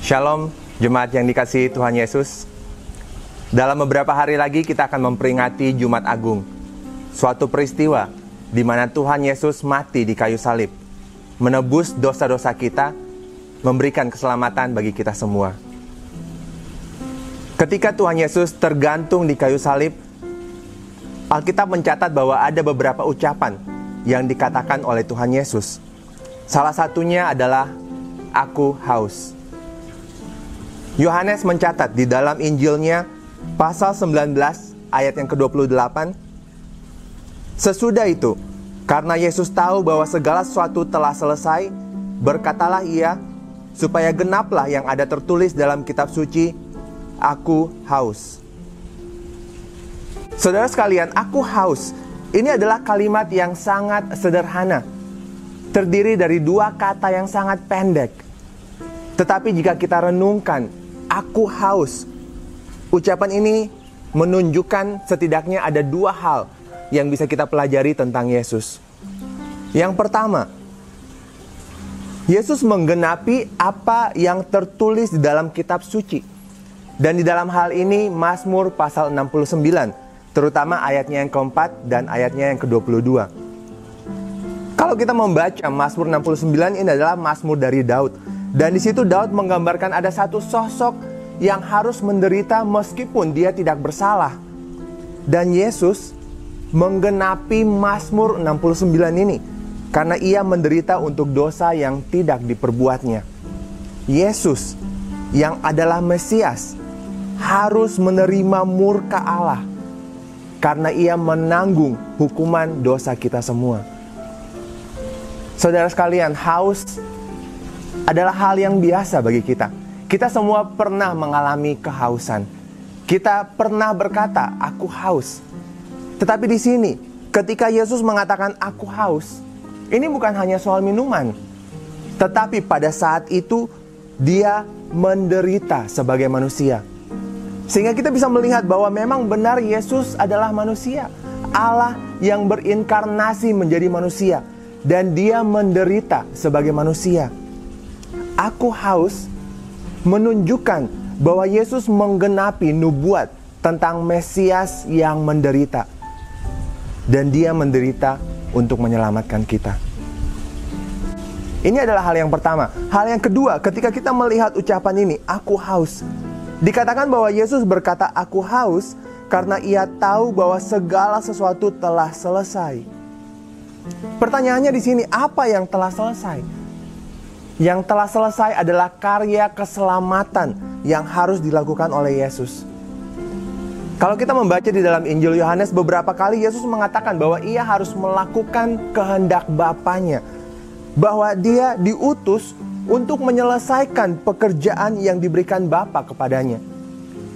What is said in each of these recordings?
Shalom, jemaat yang dikasihi Tuhan Yesus. Dalam beberapa hari lagi kita akan memperingati Jumat Agung, suatu peristiwa di mana Tuhan Yesus mati di kayu salib, menebus dosa-dosa kita, memberikan keselamatan bagi kita semua. Ketika Tuhan Yesus tergantung di kayu salib, Alkitab mencatat bahwa ada beberapa ucapan yang dikatakan oleh Tuhan Yesus. Salah satunya adalah, "Aku haus." Yohanes mencatat di dalam Injilnya, pasal 19 ayat yang ke-28, sesudah itu, karena Yesus tahu bahwa segala sesuatu telah selesai, berkatalah ia, supaya genaplah yang ada tertulis dalam kitab suci, "Aku haus." Saudara sekalian, "aku haus" ini adalah kalimat yang sangat sederhana, terdiri dari dua kata yang sangat pendek. Tetapi jika kita renungkan, "aku haus", ucapan ini menunjukkan setidaknya ada dua hal yang bisa kita pelajari tentang Yesus. Yang pertama, Yesus menggenapi apa yang tertulis di dalam kitab suci. Dan di dalam hal ini Mazmur pasal 69, terutama ayatnya yang keempat dan ayatnya yang ke-22. Kalau kita membaca Mazmur 69, ini adalah Mazmur dari Daud. Dan di situ Daud menggambarkan ada satu sosok yang harus menderita meskipun dia tidak bersalah. Dan Yesus menggenapi Mazmur 69 ini karena ia menderita untuk dosa yang tidak diperbuatnya. Yesus yang adalah Mesias harus menerima murka Allah karena ia menanggung hukuman dosa kita semua. Saudara sekalian, haus adalah hal yang biasa bagi kita. Kita semua pernah mengalami kehausan. Kita pernah berkata, "aku haus." Tetapi di sini, ketika Yesus mengatakan "aku haus", ini bukan hanya soal minuman. Tetapi pada saat itu, dia menderita sebagai manusia. Sehingga kita bisa melihat bahwa memang benar Yesus adalah manusia. Allah yang berinkarnasi menjadi manusia. Dan dia menderita sebagai manusia. "Aku haus" menunjukkan bahwa Yesus menggenapi nubuat tentang Mesias yang menderita. Dan dia menderita untuk menyelamatkan kita. Ini adalah hal yang pertama. Hal yang kedua, ketika kita melihat ucapan ini, "aku haus", dikatakan bahwa Yesus berkata "aku haus" karena ia tahu bahwa segala sesuatu telah selesai. Pertanyaannya di sini, apa yang telah selesai? Yang telah selesai adalah karya keselamatan yang harus dilakukan oleh Yesus. Kalau kita membaca di dalam Injil Yohanes, beberapa kali Yesus mengatakan bahwa ia harus melakukan kehendak Bapanya. Bahwa dia diutus untuk menyelesaikan pekerjaan yang diberikan Bapa kepadanya.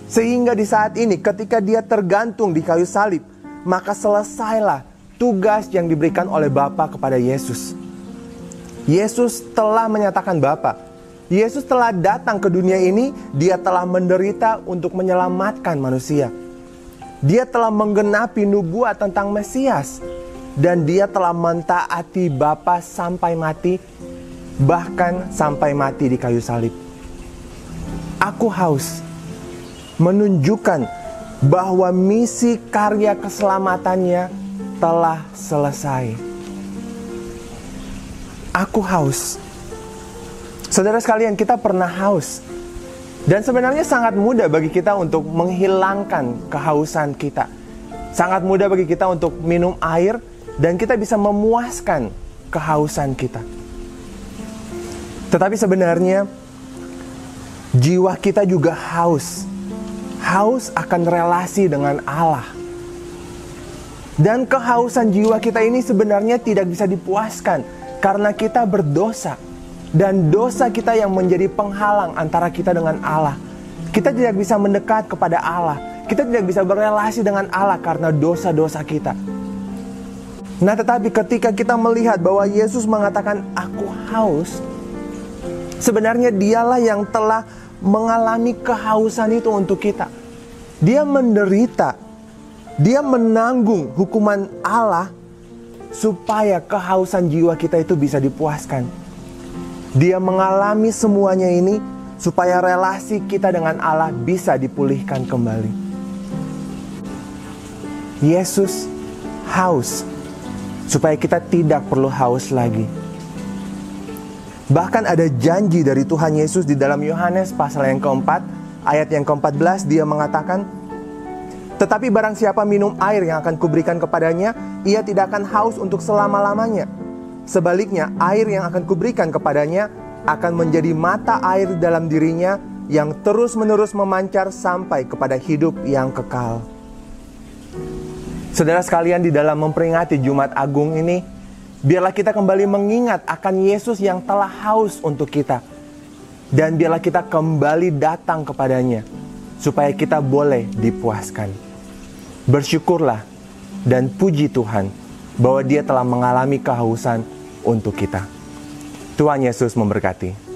Sehingga di saat ini ketika dia tergantung di kayu salib, maka selesailah tugas yang diberikan oleh Bapa kepada Yesus. Yesus telah menyatakan Bapa. Yesus telah datang ke dunia ini, dia telah menderita untuk menyelamatkan manusia. Dia telah menggenapi nubuat tentang Mesias. Dan dia telah mentaati Bapa sampai mati, bahkan sampai mati di kayu salib. "Aku haus" menunjukkan bahwa misi karya keselamatannya telah selesai. "Aku haus." Saudara sekalian, kita pernah haus. Dan sebenarnya sangat mudah bagi kita untuk menghilangkan kehausan kita. Sangat mudah bagi kita untuk minum air dan kita bisa memuaskan kehausan kita. Tetapi sebenarnya jiwa kita juga haus. Haus akan relasi dengan Allah. Dan kehausan jiwa kita ini sebenarnya tidak bisa dipuaskan karena kita berdosa. Dan dosa kita yang menjadi penghalang antara kita dengan Allah. Kita tidak bisa mendekat kepada Allah. Kita tidak bisa berelasi dengan Allah karena dosa-dosa kita. Nah, tetapi ketika kita melihat bahwa Yesus mengatakan "aku haus", sebenarnya dialah yang telah mengalami kehausan itu untuk kita. Dia menderita. Dia menanggung hukuman Allah supaya kehausan jiwa kita itu bisa dipuaskan. Dia mengalami semuanya ini supaya relasi kita dengan Allah bisa dipulihkan kembali. Yesus haus supaya kita tidak perlu haus lagi. Bahkan ada janji dari Tuhan Yesus di dalam Yohanes pasal yang keempat, ayat yang ke-14, dia mengatakan, tetapi barang siapa minum air yang akan kuberikan kepadanya, ia tidak akan haus untuk selama-lamanya. Sebaliknya, air yang akan kuberikan kepadanya akan menjadi mata air dalam dirinya yang terus-menerus memancar sampai kepada hidup yang kekal. Saudara sekalian, di dalam memperingati Jumat Agung ini, biarlah kita kembali mengingat akan Yesus yang telah haus untuk kita. Dan biarlah kita kembali datang kepadanya, supaya kita boleh dipuaskan. Bersyukurlah dan puji Tuhan bahwa Dia telah mengalami kehausan untuk kita. Tuhan Yesus memberkati.